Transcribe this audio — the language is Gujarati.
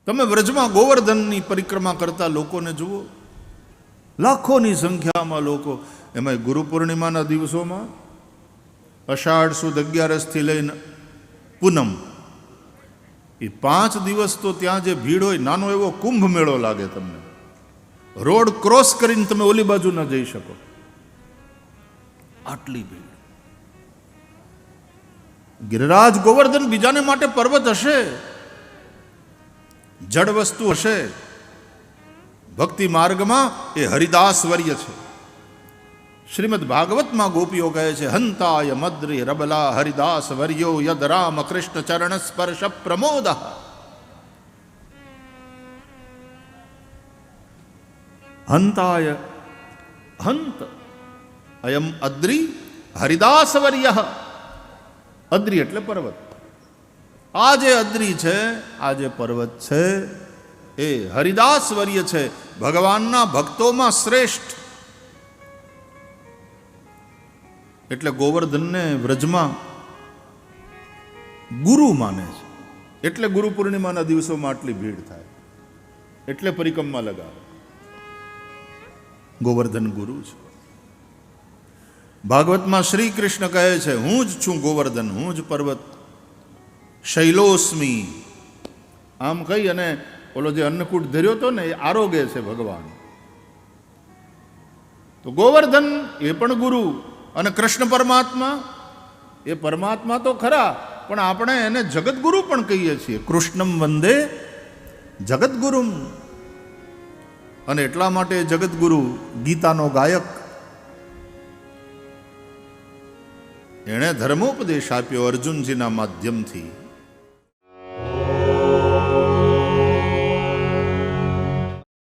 તમે વ્રજમાં ગોવર્ધનની પરિક્રમા કરતા લોકોને જુઓ, લાખોની સંખ્યામાં લોકો. એમાં ગુરુ પૂર્ણિમાના દિવસોમાં અષાઢ સુદ 11થી લઈને પૂનમ, એ 5 દિવસ તો ત્યાં જે ભીડ હોય, નાનો એવો કુંભ મેળો લાગે તમને. રોડ ક્રોસ કરીને તમે ઓલી બાજુ ન જઈ શકો, આટલી ભીડ. ગિરિરાજ ગોવર્ધન બીજાને માટે પર્વત હશે, જડ વસ્તુ હશે, ભક્તિ માર્ગમાં એ હરિદાસ વર્ય છે. શ્રીમદ ભાગવતમાં ગોપીઓ કહે છે, હંતાય મદ્રી રબલા હરિદાસ વર્યો યદ રામ કૃષ્ણ ચરણ સ્પર્શ પ્રમોદ. હંતાય હંત અયમ અદ્રી હરિદાસ વર્ય. અદ્રી એટલે પર્વત. આ જે અદ્રી છે, આ જે પર્વત છે, એ હરિદાસ વર્ય છે, ભગવાનના ભક્તોમાં શ્રેષ્ઠ. એટલે ગોવર્ધનને વ્રજમાં ગુરુ માને છે. એટલે ગુરુ પૂર્ણિમાના દિવસોમાં આટલી ભીડ થાય, એટલે પરિક્રમા લગાવે. ગોવર્ધન ગુરુ છે. ભાગવતમાં શ્રી કૃષ્ણ કહે છે, હું જ છું ગોવર્ધન, હું જ પર્વત. શૈલોસ્મી. આમ કહી અને ઓલો જે અન્નકૂટ ધર્યો હતો ને, એ આરોગે છે ભગવાન. તો ગોવર્ધન એ પણ ગુરુ, અને કૃષ્ણ પરમાત્મા એ પરમાત્મા તો ખરા, પણ આપણે એને જગતગુરુ પણ કહીએ છીએ. કૃષ્ણમ વંદે જગતગુરુમ. અને એટલા માટે જગતગુરુ, ગીતાનો ગાયક, એણે ધર્મોપદેશ આપ્યો અર્જુનજીના માધ્યમથી.